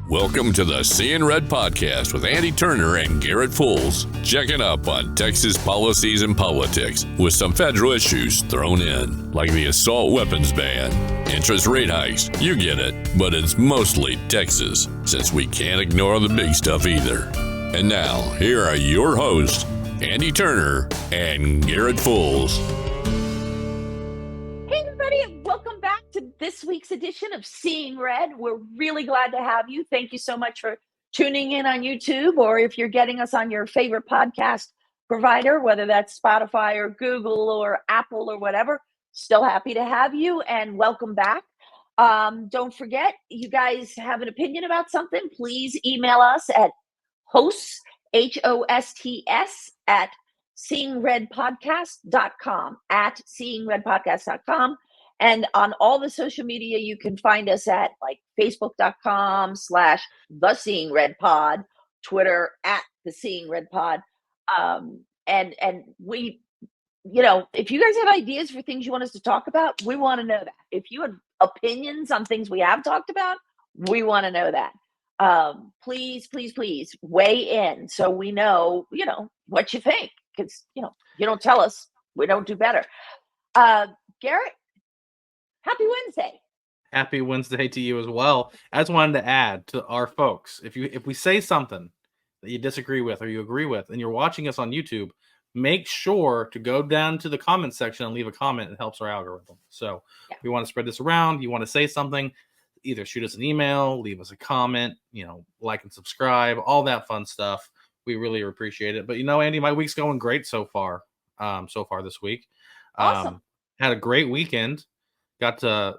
Welcome to the Seeing Red podcast with Andy Turner and Garrett Fools, checking up on Texas policies and politics with some federal issues thrown in, like the assault weapons ban, interest rate hikes, you get it, but it's mostly Texas, since we can't ignore the big stuff either. And now, here are your hosts, Andy Turner and Garrett Fools. Hey everybody, and welcome back to this week's edition of Seeing Red. We're really glad to have you. Thank you so much for tuning in on YouTube, or if you're getting us on your favorite podcast provider, whether that's Spotify or Google or Apple or whatever, still happy to have you and welcome back. Don't forget, you guys have an opinion about something, please email us at hosts, H-O-S-T-S, at seeingredpodcast.com, at seeingredpodcast.com. And on all the social media, you can find us at like facebook.com/theseeingredpod, Twitter at theseeingredpod. And we, if you guys have ideas for things you want us to talk about, we want to know that. If you have opinions on things we have talked about, we want to know that. Please weigh in so we know, what you think. Because, you don't tell us, we don't do better. Garrett, happy Wednesday. Happy Wednesday to you as well. I just wanted to add to our folks, if we say something that you disagree with or you agree with, and you're watching us on YouTube, make sure to go down to the comment section and leave a comment. It helps our algorithm. So we want to spread this around. You want to say something, either shoot us an email, leave us a comment, like and subscribe, all that fun stuff. We really appreciate it. But Andy, my week's going great so far this week. Awesome. Had a great weekend. Got to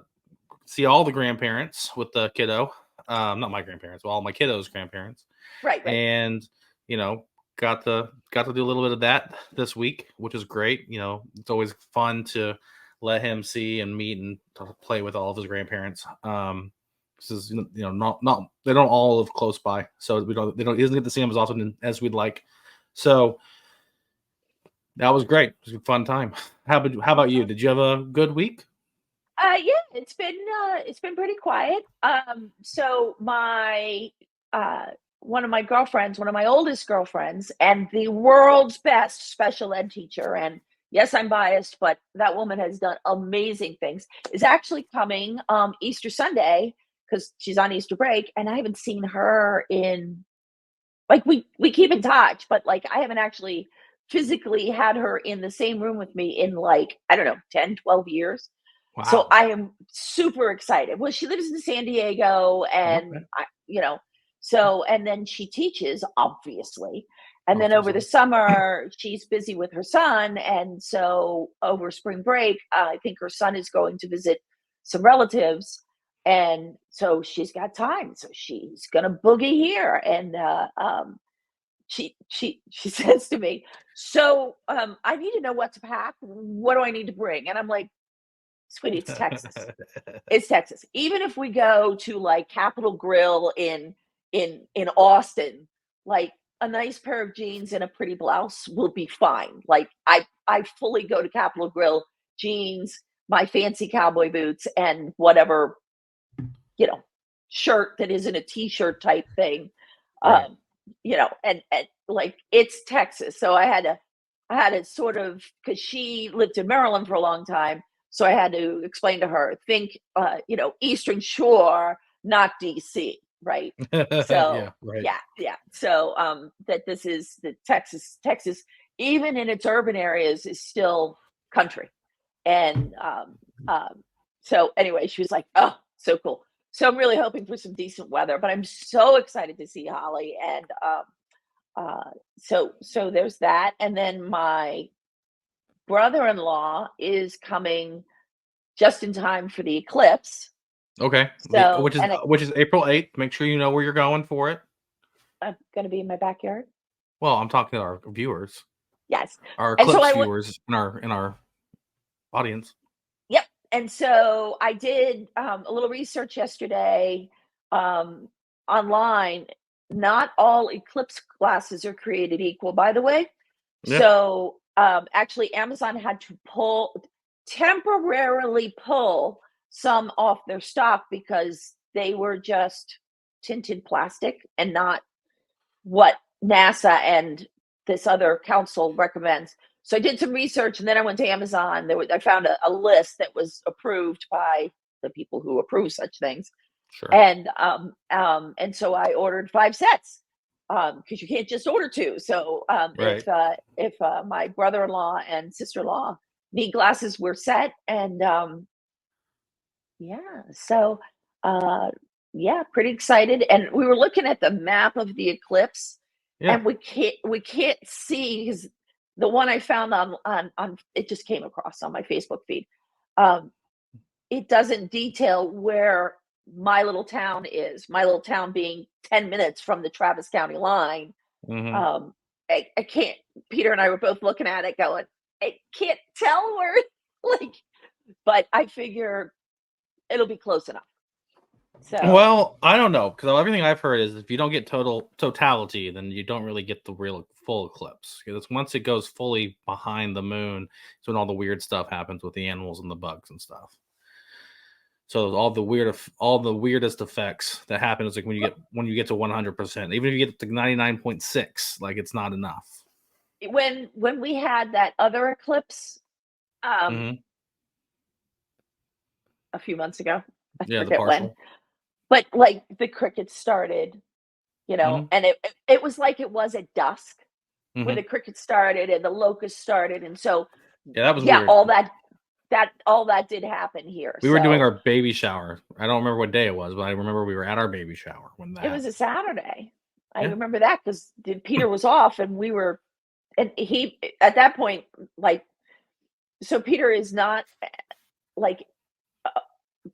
see all the grandparents with the kiddo. Not my grandparents, all my kiddos' grandparents. Right. And, got to do a little bit of that this week, which is great. It's always fun to let him see and meet and play with all of his grandparents. This is, not they don't all live close by, so he doesn't get to see them as often as we'd like. So that was great. It was a fun time. How about you? Did you have a good week? Yeah, it's been pretty quiet. So my one of my oldest girlfriends, and the world's best special ed teacher, and yes, I'm biased, but that woman has done amazing things, is actually coming Easter Sunday, because she's on Easter break, and I haven't seen her in, we keep in touch, but I haven't actually physically had her in the same room with me in 10, 12 years. Wow. So I am super excited. Well, she lives in San Diego, and and then she teaches, obviously. And then over the summer, she's busy with her son. And so over spring break, I think her son is going to visit some relatives. And so she's got time. So she's going to boogie here. And she says to me, so I need to know what to pack. What do I need to bring? And I'm like, sweetie, it's Texas. It's Texas. Even if we go to Capitol Grill in Austin, a nice pair of jeans and a pretty blouse will be fine. I fully go to Capitol Grill, jeans, my fancy cowboy boots, and whatever, shirt that isn't a t-shirt type thing. Right. And it's Texas. So I had to sort of, because she lived in Maryland for a long time. So I had to explain to her, think, Eastern Shore, not DC. Right. So yeah. So that this is the Texas, even in its urban areas, is still country. And so anyway, she was like, oh, so cool. So I'm really hoping for some decent weather, but I'm so excited to see Holly. And so there's that. And then my brother-in-law is coming just in time for the eclipse. Okay. So, which is April 8th. Make sure you know where you're going for it. I'm going to be in my backyard. Well, I'm talking to our viewers. Yes. Our eclipse viewers in our audience. Yep. And so I did a little research yesterday online. Not all eclipse glasses are created equal, by the way. Yeah. So actually Amazon had to temporarily pull some off their stock because they were just tinted plastic and not what NASA and this other council recommends. So I did some research, and then I went to Amazon. I found a list that was approved by the people who approve such things. Sure. And so I ordered 5 sets because you can't just order 2. So Right. if my brother-in-law and sister-in-law need glasses, we're set. And so pretty excited. And we were looking at the map of the eclipse, and we can't see, because the one I found on it just came across on my Facebook feed. It doesn't detail where my little town is. My little town being 10 minutes from the Travis County line. Mm-hmm. I can't. Peter and I were both looking at it, going, I can't tell where. But I figure it'll be close enough. So, well, I don't know, because everything I've heard is if you don't get totality, then you don't really get the real full eclipse. Because once it goes fully behind the moon, it's when all the weird stuff happens with the animals and the bugs and stuff. So all the weirdest effects that happen is like when you get to 100%, even if you get to 99.6, like it's not enough. When we had that other eclipse, Mm-hmm. a few months ago, the partial. when, but like the crickets started, Mm-hmm. and it was like it was at dusk Mm-hmm. when the crickets started and the locusts started, and so that was weird. all that did happen here. We were doing our baby shower. I don't remember what day it was, but I remember we were at our baby shower when that. It was a Saturday. I remember that because Peter was off, and we were, and he at that point, like, so Peter is not like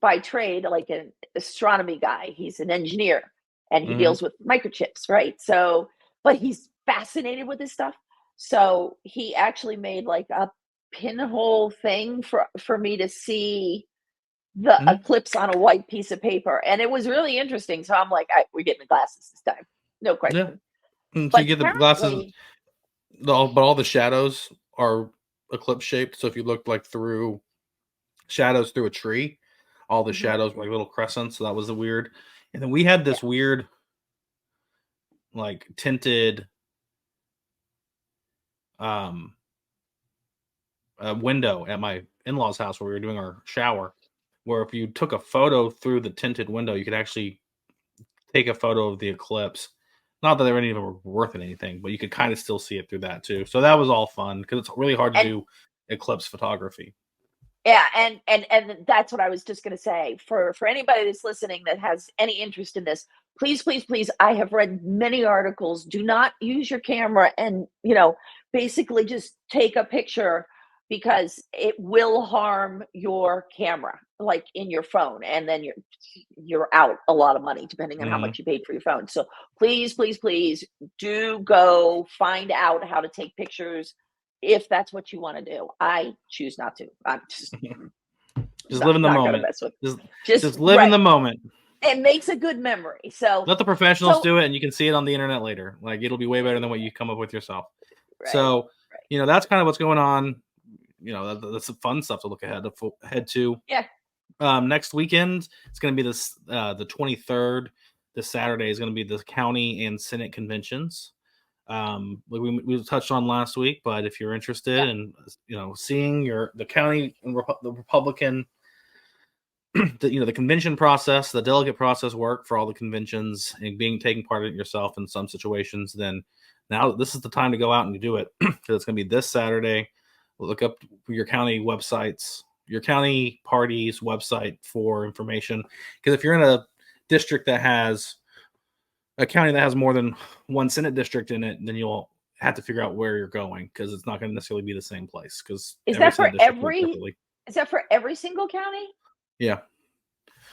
by trade like an astronomy guy. He's an engineer, and he deals with microchips, right? So, but he's fascinated with this stuff. So he actually made like a pinhole thing for me to see the eclipse on a white piece of paper, and it was really interesting. So I'm like, we're getting the glasses this time, no question. Yeah. So you get the glasses, but all the shadows are eclipse shaped. So if you looked like through shadows through a tree, all the shadows were like little crescents. So that was the weird. And then we had this weird, like tinted window at my in-laws' house where we were doing our shower, where if you took a photo through the tinted window, you could actually take a photo of the eclipse. Not that they were even worth anything, but you could kind of still see it through that too. So that was all fun because it's really hard to do eclipse photography. Yeah, and that's what I was just going to say. For anybody that's listening that has any interest in this, please, I have read many articles. Do not use your camera and, basically just take a picture, because it will harm your camera, like in your phone, and then you're out a lot of money depending on how much you paid for your phone. So please do go find out how to take pictures if that's what you want to do. I choose not to. I'm just live in the moment. Just live in the moment. It makes a good memory. So let the professionals do it, and you can see it on the internet later. Like, it'll be way better than what you come up with yourself. Right, so, that's kind of what's going on. That's some fun stuff to look ahead to. Yeah. Next weekend, it's going to be this the 23rd. This Saturday is going to be the county and Senate conventions. Like we touched on last week, but if you're interested in seeing the county and the Republican, the convention process, the delegate process work for all the conventions, and taking part in it yourself in some situations, then now this is the time to go out and do it, because it's going to be this Saturday. Look up your county websites, your county party's website for information, because if you're in a district that has a county that has more than one Senate district in it, then you'll have to figure out where you're going, because it's not going to necessarily be the same place. Because is that for every single county? Yeah.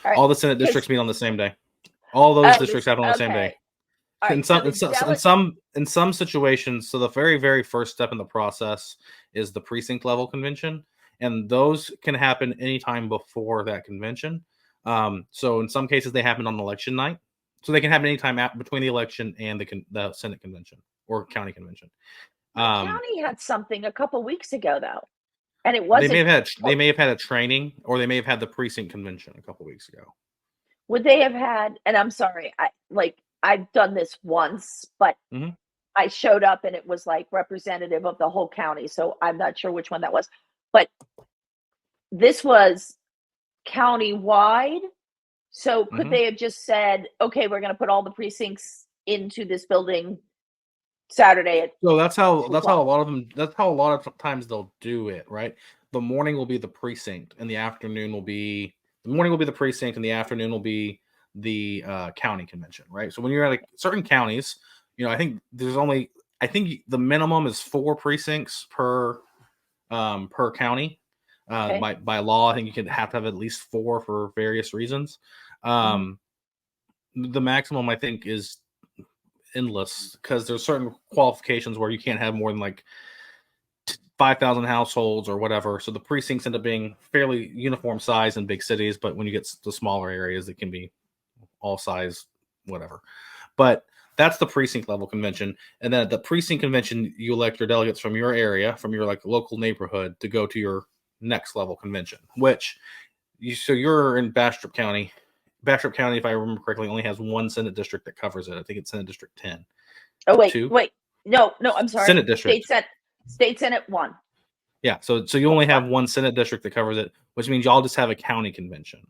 All the Senate districts meet on the same day. All those districts happen on the same day. In some situations, so the very, very first step in the process is the precinct level convention, and those can happen anytime before that convention. So in some cases, they happen on election night. So they can happen anytime between the election and the Senate convention or county convention. The county had something a couple weeks ago, though, and it wasn't. They may have had a training, or they may have had the precinct convention a couple weeks ago. would they have had, and I'm sorry, I've done this once, but Mhm. I showed up and it was like representative of the whole county, so I'm not sure which one that was. But this was county-wide, so could Mhm. they have just said, "Okay, we're gonna put all the precincts into this building Saturday at So that's how 2 o'clock?" that's how a lot of times they'll do it, right? The morning will be the precinct, and the morning will be the precinct, and the afternoon will be the county convention, right? So when you're at like certain counties, I think the minimum is 4 precincts per county. Okay. By law, I think you can have to have at least 4 for various reasons. Mhm. Um, the maximum I think is endless because there's certain qualifications where you can't have more than like 5,000 households or whatever. So the precincts end up being fairly uniform size in big cities, but when you get to smaller areas, it can be all size, whatever. But that's the precinct level convention. And then at the precinct convention, you elect your delegates from your area, from your like local neighborhood to go to your next level convention, which so you're in Bastrop County. Bastrop County, if I remember correctly, only has one Senate district that covers it. I think it's Senate District 10. Oh, wait, Two wait. No, no, I'm sorry. Senate district. State Senate 1. Yeah, so you only have one Senate district that covers it, which means y'all just have a county convention.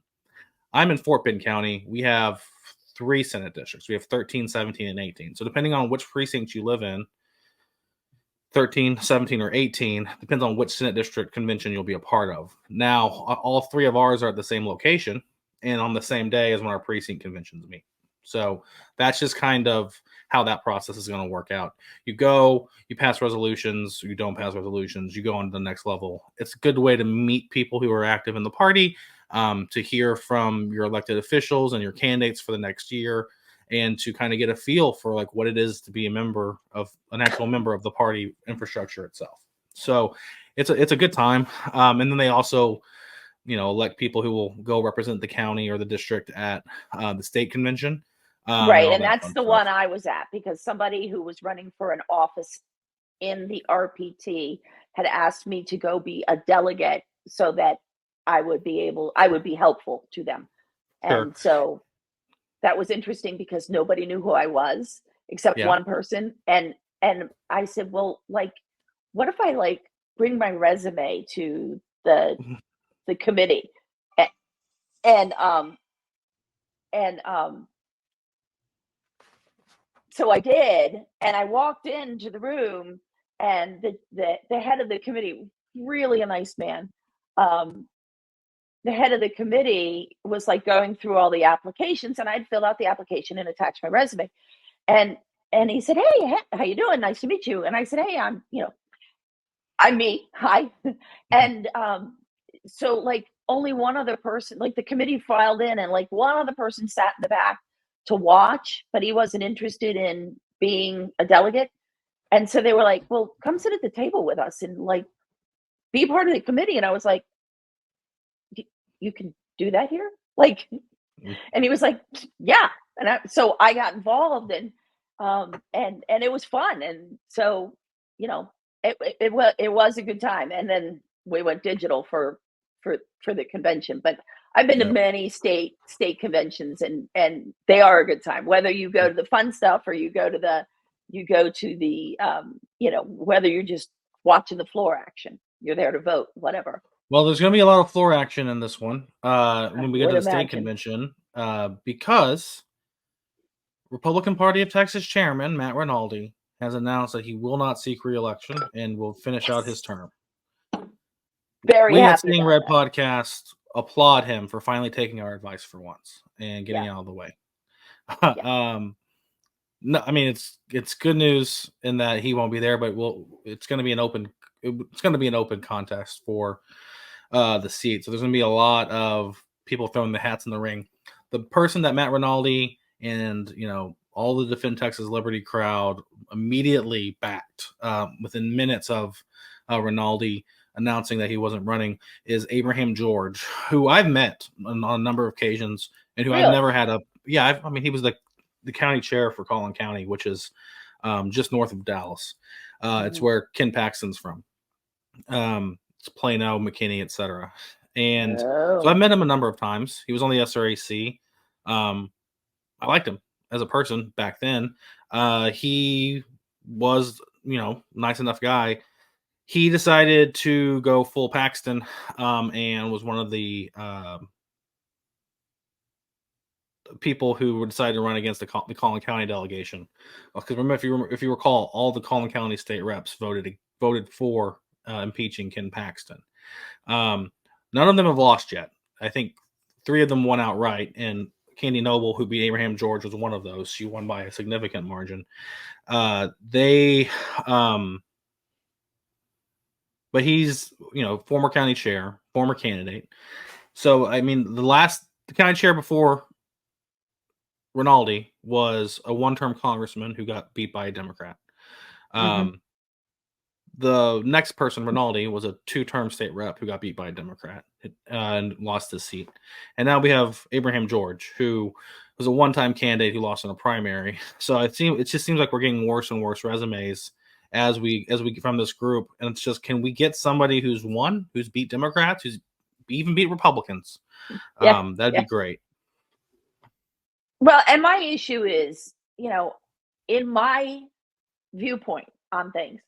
I'm in Fort Bend County. We have 3 Senate districts. We have 13, 17, and 18. So depending on which precinct you live in, 13, 17, or 18, depends on which Senate district convention you'll be a part of. Now, all 3 of ours are at the same location and on the same day as when our precinct conventions meet. So that's just kind of how that process is going to work out. You go, you pass resolutions, you don't pass resolutions, you go on to the next level. It's a good way to meet people who are active in the party, to hear from your elected officials and your candidates for the next year, and to kind of get a feel for like what it is to be an actual member of the party infrastructure itself. So it's a good time. And then they also, elect people who will go represent the county or the district at the state convention, and Right, all and that that's fun the stuff. one I was at because somebody who was running for an office in the RPT had asked me to go be a delegate so that I would be helpful to them. Sure. And so that was interesting because nobody knew who I was except Yeah. one person. And I said, "Well, like, what if I like bring my resume to the committee?" A- And and so I did, and I walked into the room, and the head of the committee, really a nice man, um, the head of the committee was like going through all the applications, and I'd filled out the application and attached my resume, and and he said, "Hey, how you doing? Nice to meet you." And I said, "Hey, I'm me. Hi." And so like only one other person, like the committee filed in, and like one other person sat in the back to watch, but he wasn't interested in being a delegate. And so they were like, "Well, come sit at the table with us and like be part of the committee." And I was like, You can do that here?" Like, and he was like, "Yeah." And so I got involved, and it was fun. And so, you know, it was a good time. And then we went digital for the convention. But I've been to Yeah. many state conventions, and they are a good time. Whether you go to the fun stuff or you go to the whether you're just watching the floor action, you're there to vote, whatever. Well, there's going to be a lot of floor action in this one I when we get would to the state imagine. convention, because Republican Party of Texas Chairman Matt Rinaldi has announced that he will not seek reelection and will finish out his Yes. term. Very We at happy Seeing about Red that. podcast applaud him for finally taking our advice for once and Yeah, getting out of the way. yeah. No, I mean it's good news in that he won't be there, but it's going to be an open contest for the seat. So there's going to be a lot of people throwing the hats in the ring. The person that Matt Rinaldi and all the Defend Texas Liberty crowd immediately backed within minutes of Rinaldi announcing that he wasn't running is Abraham George, who I've met on a number of occasions and who I've Really? never had I mean, he was the county chair for Collin County, which is just north of Dallas. It's Mhm. where Ken Paxton's from. It's Plano, McKinney, etc. And so I've Oh. met him a number of times. He was on the SRAC. I liked him as a person back then. He was, nice enough guy. He decided to go full Paxton, and was one of the people who decided to run against the Collin County delegation. Because remember, if you recall, all the Collin County state reps voted for impeaching Ken Paxton. None of them have lost yet. I think 3 of them won outright, and Candy Noble, who beat Abraham George, was one of those. She won by a significant margin. But he's, former county chair, former candidate. So, I mean, the county chair before Rinaldi was a one-term congressman who got beat by a Democrat. The next person, Rinaldi, was a 2-term state rep who got beat by a Democrat and lost his seat. And now we have Abraham George, who was a one-time candidate who lost in a primary. So it just seems like we're getting worse and worse resumes as we from this group. And it's just, can we get somebody who's beat Democrats, who's even beat Republicans? That'd be great. Well, and my issue is, in my viewpoint on things,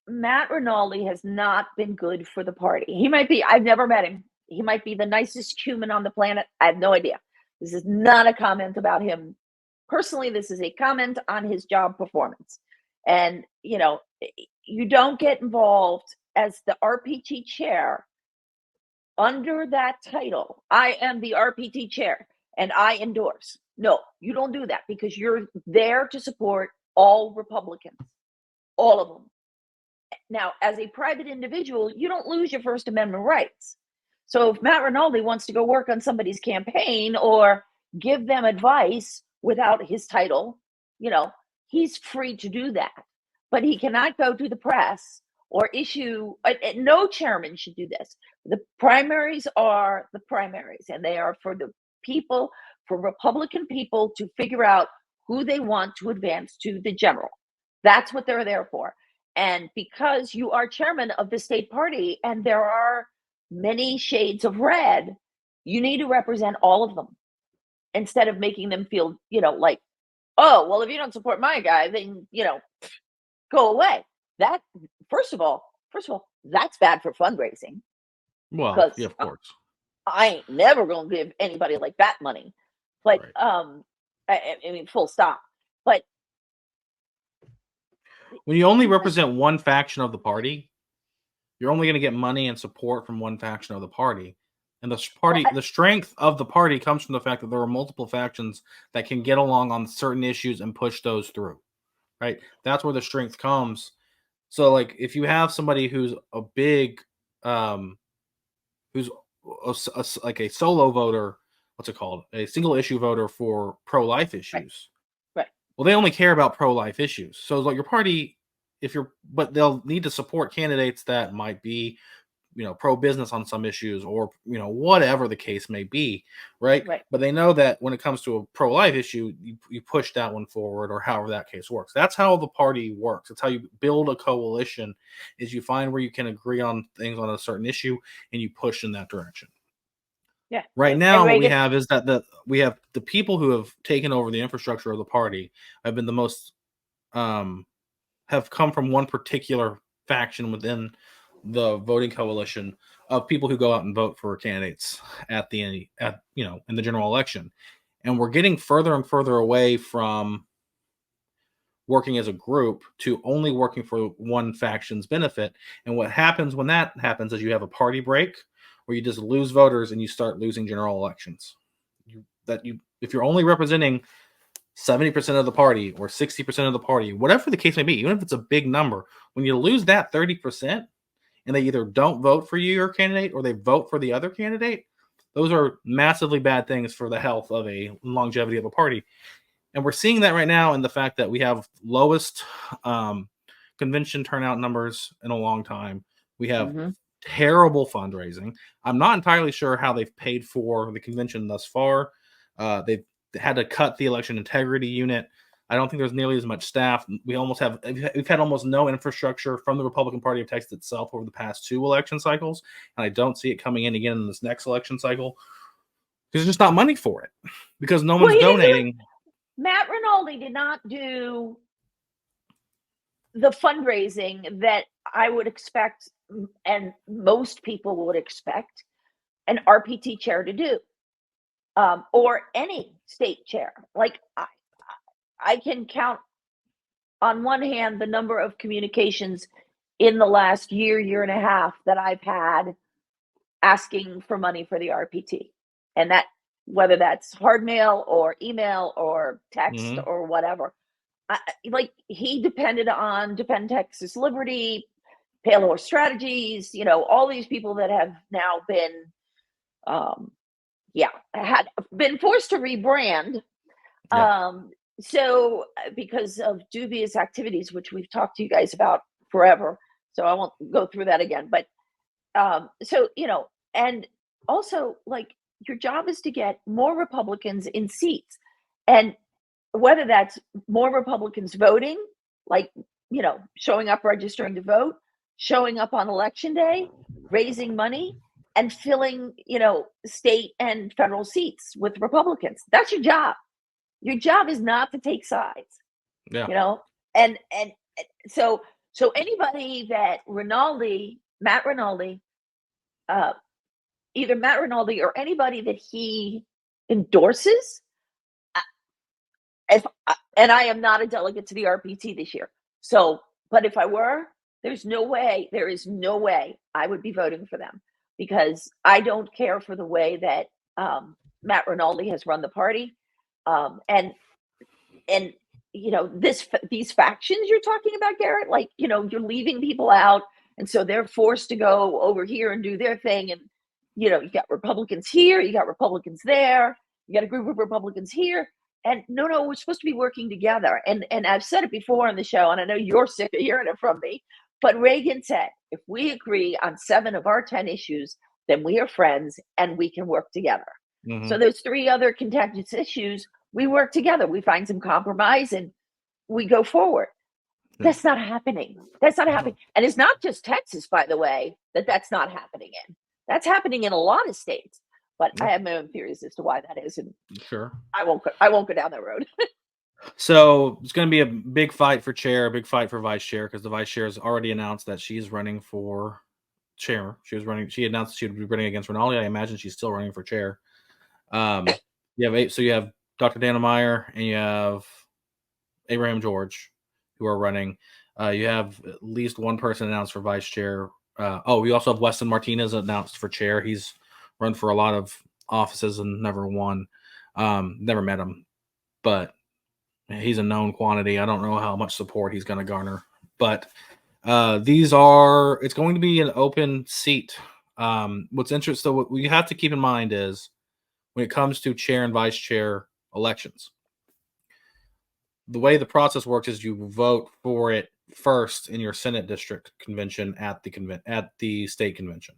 Matt Rinaldi has not been good for the party. He might be, I've never met him. He might be the nicest human on the planet. I have no idea. This is not a comment about him personally. This is a comment on his job performance. And, you don't get involved as the RPT chair under that title. I am the RPT chair and I endorse. No, you don't do that, because you're there to support all Republicans, all of them. Now, as a private individual, you don't lose your First Amendment rights. So if Matt Rinaldi wants to go work on somebody's campaign or give them advice without his title, he's free to do that. But he cannot go to the press or issue, no chairman should do this. The primaries are the primaries, and they are for the people, for Republican people to figure out who they want to advance to the general. That's what they're there for. And because you are chairman of the state party and there are many shades of red, you need to represent all of them instead of making them feel, like, oh, well, if you don't support my guy, then, go away. That, first of all, that's bad for fundraising. Well, yeah, of course. I ain't never going to give anybody like that money. But, right. I mean, full stop. But when you only represent one faction of the party, you're only going to get money and support from one faction of the party. And the strength of the party comes from the fact that there are multiple factions that can get along on certain issues and push those through, right? That's where the strength comes. So, like, if you have somebody who's a big, who's like a solo voter, what's it called? A single issue voter for pro-life issues. Right. Well, they only care about pro-life issues. So, like, your party, but they'll need to support candidates that might be, pro-business on some issues, or, whatever the case may be, right? But they know that when it comes to a pro-life issue, you push that one forward, or however that case works. That's how the party works. It's how you build a coalition, is you find where you can agree on things on a certain issue and you push in that direction. Yeah. Right now, what we have is that we have the people who have taken over the infrastructure of the party have been the most, have come from one particular faction within the voting coalition of people who go out and vote for candidates in the general election. And we're getting further and further away from working as a group to only working for one faction's benefit. And what happens when that happens is you have a party break, where you just lose voters and you start losing general elections. If you're only representing 70% of the party or 60% of the party, whatever the case may be, even if it's a big number, when you lose that 30%, and they either don't vote for you, your candidate, or they vote for the other candidate, those are massively bad things for the health of a longevity of a party. And we're seeing that right now in the fact that we have lowest convention turnout numbers in a long time. We have terrible fundraising. I'm not entirely sure how they've paid for the convention thus far. They've had to cut the election integrity unit. I don't think there's nearly as much staff. We've had almost no infrastructure from the Republican Party of Texas itself over the past 2 election cycles, and I don't see it coming in again in this next election cycle. There's just not money for it because no Well, one's he didn't do it. donating. Matt Rinaldi did not do the fundraising that I would expect, and most people would expect an RPT chair to do, or any state chair. Like I can count on one hand the number of communications in the last year and a half that I've had asking for money for the RPT, and that whether that's hard mail or email or text or whatever. Like he depended on Defend Texas Liberty, Paylor Strategies, all these people that have now been, had been forced to rebrand. Yeah. So because of dubious activities, which we've talked to you guys about forever, so I won't go through that again. But and also like your job is to get more Republicans in seats, and whether that's more Republicans voting, like, showing up, registering to vote, showing up on election day, raising money, and filling, state and federal seats with Republicans. That's your job. Your job is not to take sides. Yeah. And so anybody that Matt Rinaldi, either Matt Rinaldi or anybody that he endorses, and I am not a delegate to the RPT this year. So, but if I were, there is no way I would be voting for them, because I don't care for the way that Matt Rinaldi has run the party. And these factions you're talking about, Garrett, like, you're leaving people out. And so they're forced to go over here and do their thing. And, you got Republicans here, you got Republicans there, you got a group of Republicans here. And no, we're supposed to be working together. And I've said it before on the show, and I know you're sick of hearing it from me, but Reagan said, if we agree on 7 of our 10 issues, then we are friends and we can work together. So those 3 other contentious issues, we work together, we find some compromise, and we go forward. That's not happening. That's not happening. And it's not just Texas, by the way, that's not happening in. That's happening in a lot of states. But I have my own theories as to why that is, and sure, I won't go down that road. So it's going to be a big fight for chair, a big fight for vice chair, because the vice chair has already announced that she's running for chair. She announced she would be running against Rinaldi. I imagine she's still running for chair. You have Dr. Dana Meyer and you have Abraham George, who are running. You have at least one person announced for vice chair. We also have Weston Martinez announced for chair. He's run for a lot of offices and never won. Never met him, but he's a known quantity. I don't know how much support he's going to garner, but it's going to be an open seat. What's interesting, what we have to keep in mind is when it comes to chair and vice chair elections, the way the process works is you vote for it first in your Senate district convention at the state convention.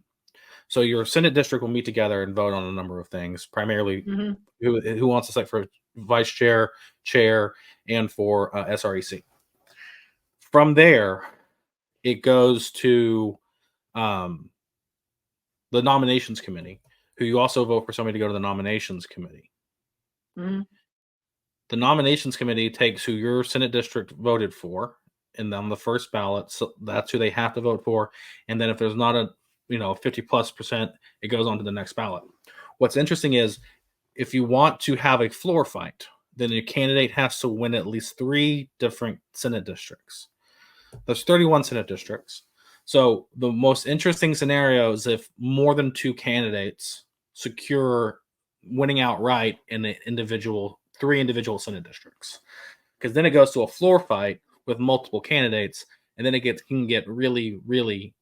So your Senate district will meet together and vote on a number of things, primarily who wants to select for vice chair, and for SREC. From there, it goes to the nominations committee, who you also vote for somebody to go to the nominations committee. The nominations committee takes who your Senate district voted for, and on the first ballot, so that's who they have to vote for. And then if there's not a 50+%, it goes on to the next ballot. What's interesting is if you want to have a floor fight, then your candidate has to win at least 3 different Senate districts. There's 31 Senate districts. So the most interesting scenario is if more than 2 candidates secure winning outright in the 3 individual Senate districts. Because then it goes to a floor fight with multiple candidates, and then it can get really, really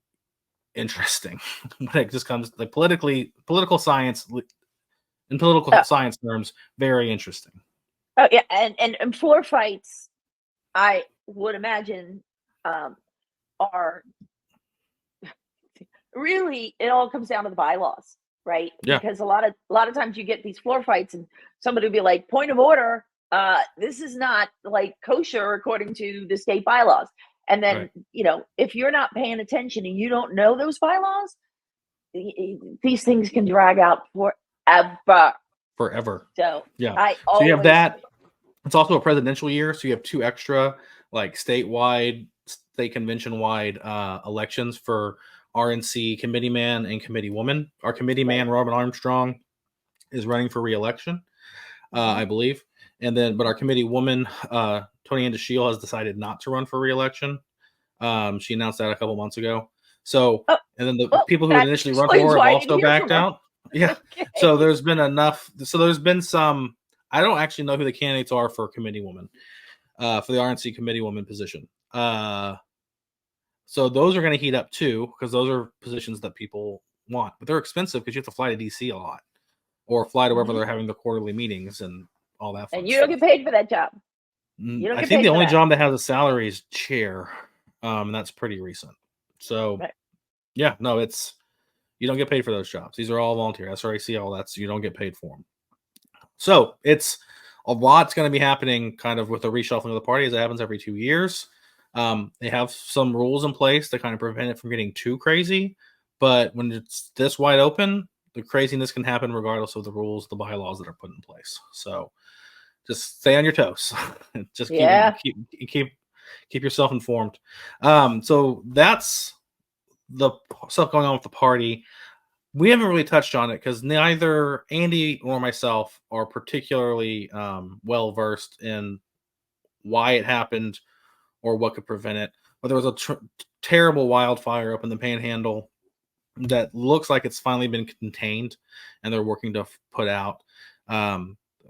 interesting when it just comes like political science in political science terms, very interesting. Oh yeah, and floor fights, I would imagine, are really, it all comes down to the bylaws, right? Yeah. Because a lot of times you get these floor fights and somebody will be like, point of order, this is not like kosher according to the state bylaws. And then, if you're not paying attention and you don't know those bylaws, these things can drag out forever. forever. So Yeah. I So you have always that. It's also a presidential year, so you have 2 extra like statewide, state convention wide elections for RNC committee man and committee woman. Our committee man, Robin Armstrong, is running for reelection, I believe. And then, but our committee woman, Tony Andeshiel, has decided not to run for reelection. She announced that a couple months ago. So, and then the people who had that initially run explains for have why I didn't also hear backed from her. out. Yeah. Okay. So there's been enough. So there's been some. I don't actually know who the candidates are for committee woman, for the RNC committee woman position. So those are going to heat up too, because those are positions that people want, but they're expensive because you have to fly to DC a lot, or fly to wherever they're having the quarterly meetings and all that. And you don't get paid for that job. I think the only job that has a salary is chair, and that's pretty recent. So, yeah, no, it's you don't get paid for those jobs. These are all volunteer. SRAC, all that. So you don't get paid for them. So it's a lot's going to be happening, kind of with the reshuffling of the party, as it happens every 2 years. They have some rules in place to kind of prevent it from getting too crazy. But when it's this wide open, the craziness can happen regardless of the rules, the bylaws that are put in place. So just stay on your toes. Just keep yourself informed. So that's the stuff going on with the party. We haven't really touched on it because neither Andy nor myself are particularly well versed in why it happened or what could prevent it. But there was a terrible wildfire up in the Panhandle that looks like it's finally been contained, and they're working to put out.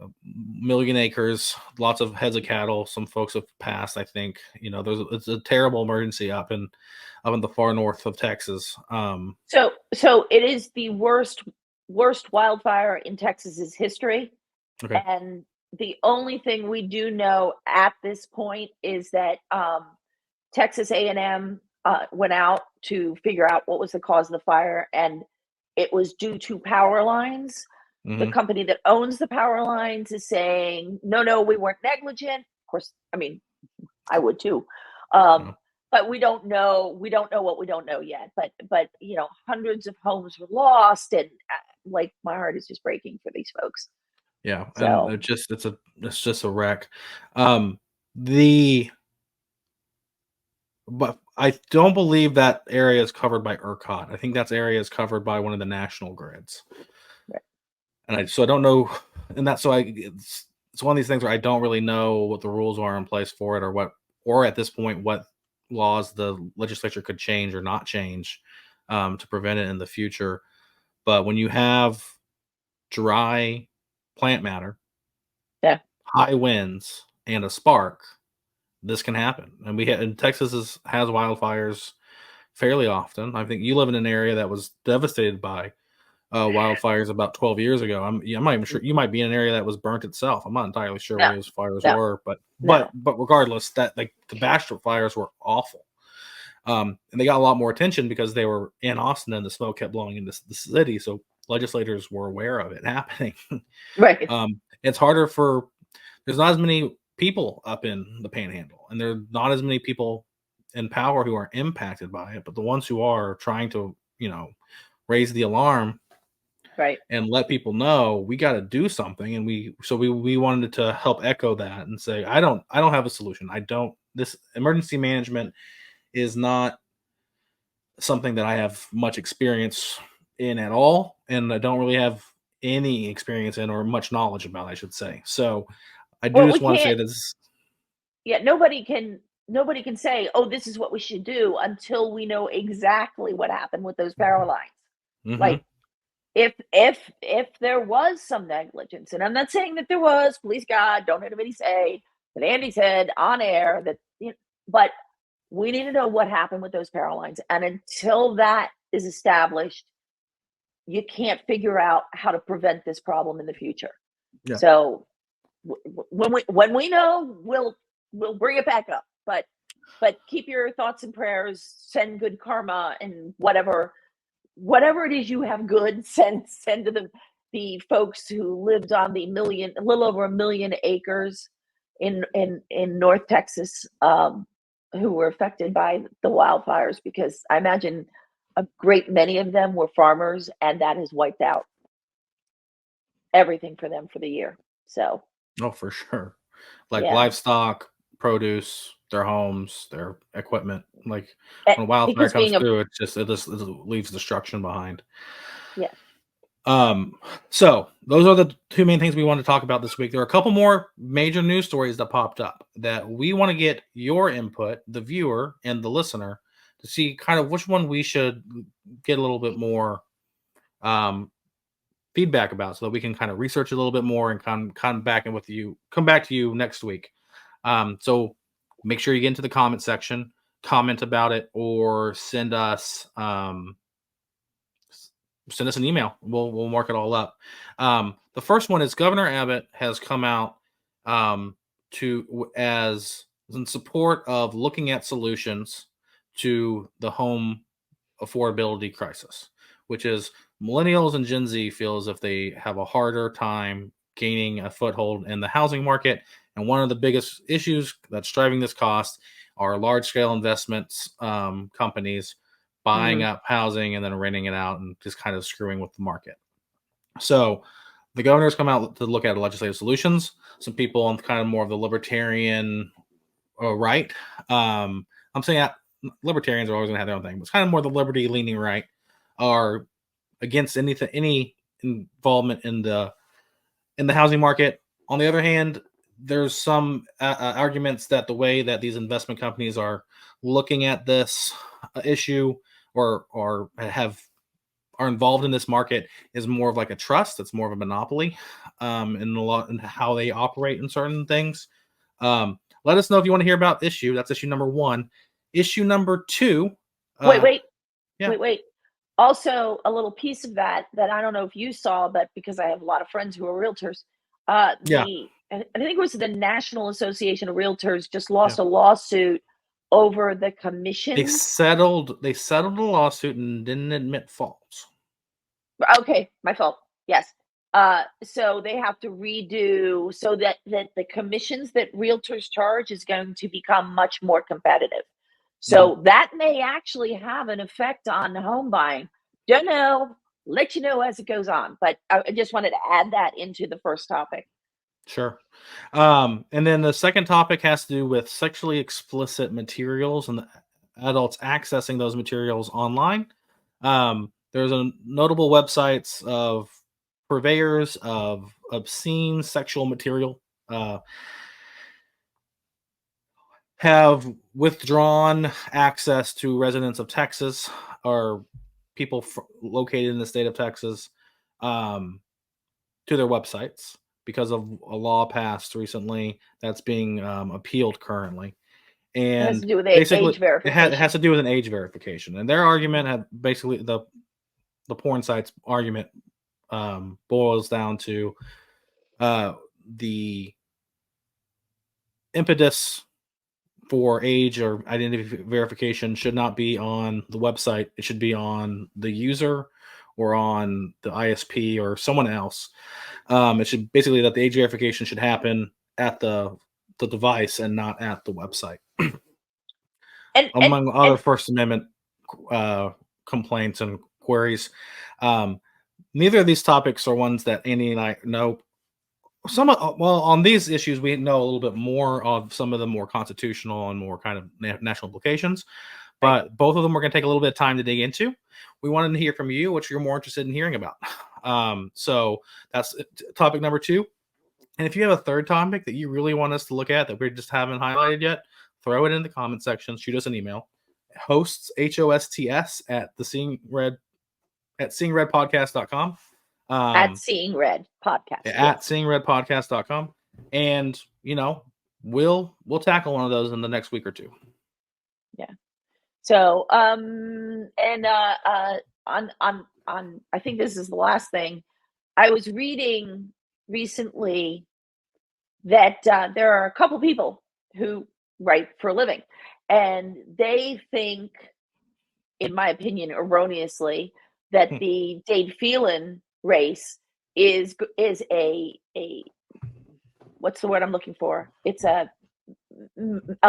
A million acres, lots of heads of cattle. Some folks have passed, I think. You know, it's a terrible emergency up in the far north of Texas. So it is the worst wildfire in Texas's history. Okay. And the only thing we do know at this point is that Texas A&M went out to figure out what was the cause of the fire, and it was due to power lines. The company that owns the power lines is saying, no, we weren't negligent. Of course, I mean, I would too. But we don't know what we don't know yet. But you know, hundreds of homes were lost, and like my heart is just breaking for these folks. Yeah, So and it's just a wreck. But I don't believe that area is covered by ERCOT. I think that area is covered by one of the national grids. Right. And I don't know, and that's so it's one of these things where I don't really know what the rules are in place for it, or at this point what laws the legislature could change or not change to prevent it in the future. But when you have dry plant matter, high winds, and a spark, this can happen. And Texas has wildfires fairly often. I think you live in an area that was devastated by wildfires about 12 years ago. I'm not even sure. You might be in an area that was burnt itself. I'm not entirely sure where those fires were, but regardless, that like the Bastrop fires were awful. And they got a lot more attention because they were in Austin and the smoke kept blowing into the city. So legislators were aware of it happening. Right. It's harder there's not as many people up in the Panhandle, and there are not as many people in power who are impacted by it, but the ones who are trying to, raise the alarm, right, and let people know we got to do something. And we wanted to help echo that and say, I don't have a solution. This emergency management is not something that I have much experience in at all, and I don't really have any experience in or much knowledge about, I should say. So I just want to say this. Yeah, nobody can say, oh, this is what we should do until we know exactly what happened with those power lines. Mm-hmm. Like if there was some negligence, and I'm not saying that there was, please God, don't anybody say that Andy said on air that, but we need to know what happened with those power lines. And until that is established, you can't figure out how to prevent this problem in the future. Yeah. So when we know, we'll bring it back up. But keep your thoughts and prayers. Send good karma and whatever it is you have good. Send to the folks who lived on a little over 1 million acres in North Texas, who were affected by the wildfires, because I imagine a great many of them were farmers, and that is wiped out. everything for them for the year. So, Oh, for sure. Like yeah. livestock, produce, their homes, their equipment. Like when a wildfire Because comes being a through, it just leaves destruction behind. yeah. So those are the two main things we want to talk about this week. There are a couple more major news stories that popped up that we want to get your input, the viewer and the listener, to see kind of which one we should get a little bit more feedback about, so that we can kind of research a little bit more and come back to you next week. So make sure you get into the comment section, comment about it, or send us an email. We'll mark it all up. The first one is Governor Abbott has come out as in support of looking at solutions to the home affordability crisis, which is millennials and Gen Z feel as if they have a harder time gaining a foothold in the housing market. And one of the biggest issues that's driving this cost are large scale investments, companies buying up housing and then renting it out and just kind of screwing with the market. So the governor's come out to look at legislative solutions. Some people on kind of more of the libertarian right. I'm saying that libertarians are always going to have their own thing, but it's kind of more the liberty leaning right are against any involvement in the housing market. On the other hand, there's some arguments that the way that these investment companies are looking at this issue or are involved in this market is more of like a trust. It's more of a monopoly in how they operate in certain things. Let us know if you want to hear about issue. That's issue number 1. Issue number 2. Wait. Yeah. Wait. Also, a little piece of that I don't know if you saw, but because I have a lot of friends who are realtors, I think it was the National Association of Realtors just lost a lawsuit over the commission. They settled a lawsuit and didn't admit fault. Okay, my fault. Yes. So they have to redo so that the commissions that realtors charge is going to become much more competitive. So that may actually have an effect on home buying. Don't know. Let you know as it goes on. But I just wanted to add that into the first topic. Sure. And then the second topic has to do with sexually explicit materials and adults accessing those materials online. There's a notable websites of purveyors of obscene sexual material have withdrawn access to residents of Texas or people located in the state of Texas to their websites because of a law passed recently that's being appealed currently. And it has to do with basically, age verification. It has to do with an age verification. And their argument had basically the porn sites argument boils down to the impetus for age or identity verification should not be on the website. It should be on the user or on the ISP or someone else. It should basically that the age verification should happen at the device and not at the website. Among other First Amendment complaints and queries. Neither of these topics are ones that Andy and I know. On these issues, we know a little bit more of some of the more constitutional and more kind of national implications, but both of them we're going to take a little bit of time to dig into. We wanted to hear from you what you're more interested in hearing about. So that's topic number 2. And if you have a third topic that you really want us to look at that we just haven't highlighted yet, throw it in the comment section. Shoot us an email. Hosts, HOSTS at seeingredpodcast.com. At Seeing Red Podcast. At seeingredpodcast.com. And, we'll tackle one of those in the next week or 2. Yeah. So, on I think this is the last thing. I was reading recently that there are a couple people who write for a living, and they think, in my opinion, erroneously, that the Dade Phelan race is a what's the word I'm looking for? It's a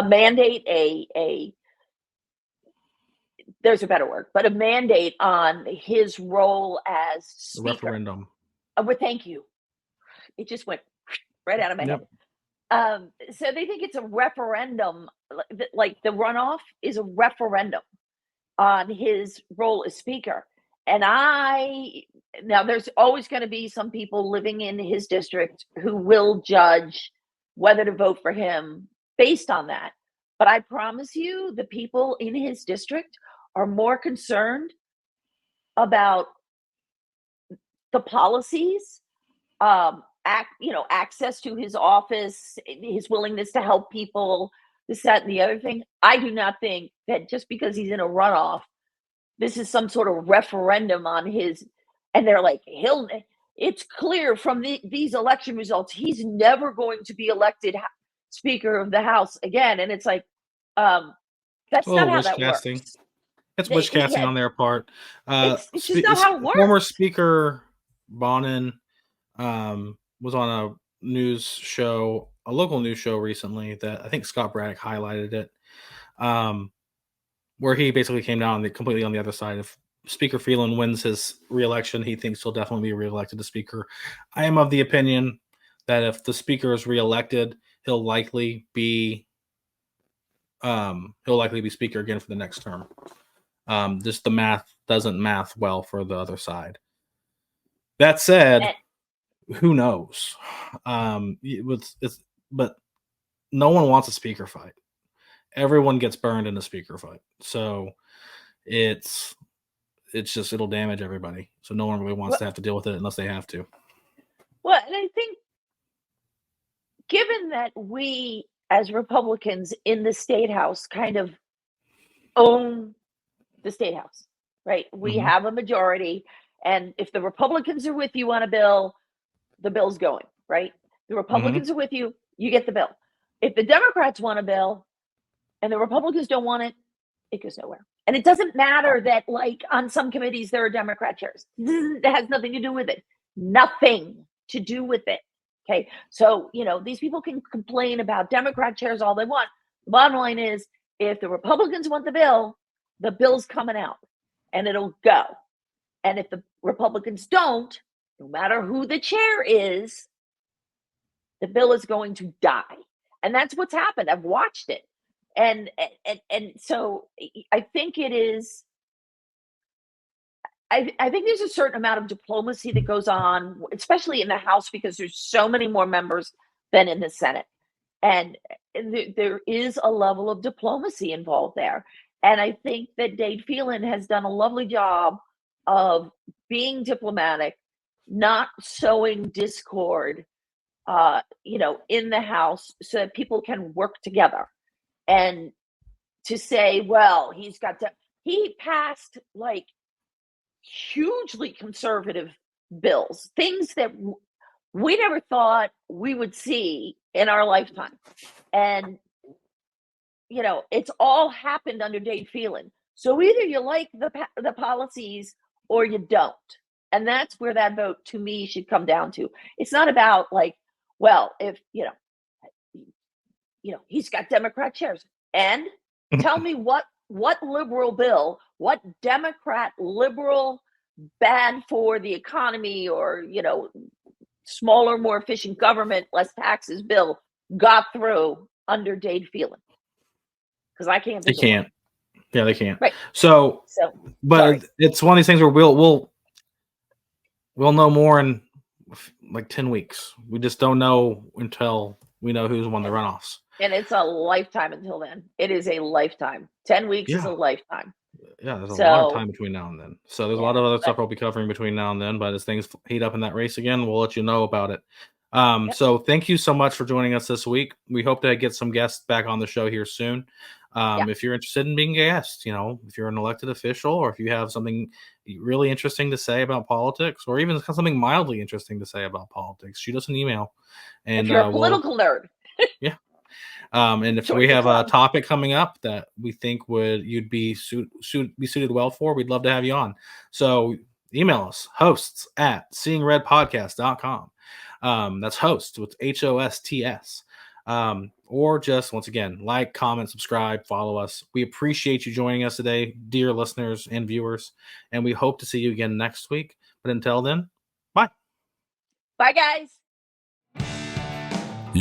mandate, there's a better word, but a mandate on his role as speaker. Referendum. Well, thank you. it just went right out of my Yep. head. So they think it's a referendum, like the runoff is a referendum on his role as speaker. And now there's always going to be some people living in his district who will judge whether to vote for him based on that. But I promise you, the people in his district are more concerned about the policies, access to his office, his willingness to help people, this, that, and the other thing. I do not think that just because he's in a runoff, this is some sort of referendum on his, and they're like, it's clear from these election results, he's never going to be elected Speaker of the House again. And it's like, that's not how that works. It's wish casting on their part. It's just not how it works. Former Speaker Bonin was on a news show, a local news show recently that I think Scott Braddock highlighted it, where he basically came down completely on the other side. If Speaker Phelan wins his reelection, he thinks he'll definitely be reelected as Speaker. I am of the opinion that if the Speaker is reelected, he'll likely be Speaker again for the next term. Just the math doesn't math well for the other side. That said, who knows? But no one wants a speaker fight. Everyone gets burned in a speaker fight. So it's just, it'll damage everybody. So no one really wants to have to deal with it unless they have to. Well, and I think given that we as Republicans in the State House kind of own the State House, right? We have a majority, and if the Republicans are with you on a bill, the bill's going, right? The Republicans are with you, you get the bill. If the Democrats want a bill and the Republicans don't want it, it goes nowhere. And it doesn't matter that, like, on some committees there are Democrat chairs. It has nothing to do with it. Nothing to do with it. Okay. So, these people can complain about Democrat chairs all they want. The bottom line is, if the Republicans want the bill's coming out and it'll go. And if the Republicans don't, no matter who the chair is, the bill is going to die. And that's what's happened. I've watched it. And so I think it is, I think there's a certain amount of diplomacy that goes on, especially in the House, because there's so many more members than in the Senate. And there is a level of diplomacy involved there. And I think that Dade Phelan has done a lovely job of being diplomatic, not sowing discord, in the House, so that people can work together. And to say, well, he passed like hugely conservative bills, things that we never thought we would see in our lifetime. And, it's all happened under Dade Phelan. So either you like the policies or you don't. And that's where that vote, to me, should come down to. It's not about like, well, if, he's got Democrat chairs. And tell me what liberal bill, what Democrat liberal, bad for the economy or, smaller, more efficient government, less taxes bill got through under Dade Phelan. Because I can't. They can't. Yeah, they can't. Right. So but sorry. It's one of these things where we'll know more in like 10 weeks. We just don't know until we know who's won the runoffs. And it's a lifetime until then. It is a lifetime. 10 weeks is a lifetime. Yeah, there's a lot of time between now and then. So there's a lot of other stuff we'll be covering between now and then. But as things heat up in that race again, we'll let you know about it. So thank you so much for joining us this week. We hope to get some guests back on the show here soon. If you're interested in being a guest, if you're an elected official, or if you have something really interesting to say about politics, or even something mildly interesting to say about politics, shoot us an email. And if you're a political nerd. Yeah. And if we have a topic coming up that we think you'd be suited well for, we'd love to have you on. So email us, hosts@seeingredpodcast.com. That's hosts with HOSTS. Or just, once again, like, comment, subscribe, follow us. We appreciate you joining us today, dear listeners and viewers, and we hope to see you again next week. But until then, bye. Bye, guys.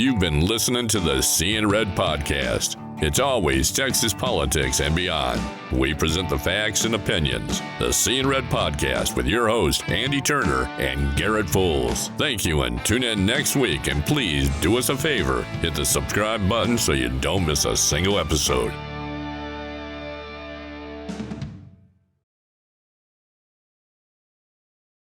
You've been listening to the Seeing Red podcast. It's always Texas politics and beyond. We present the facts and opinions. The Seeing Red podcast with your host, Andy Turner and Garrett Fools. Thank you, and tune in next week. And please do us a favor, hit the subscribe button so you don't miss a single episode.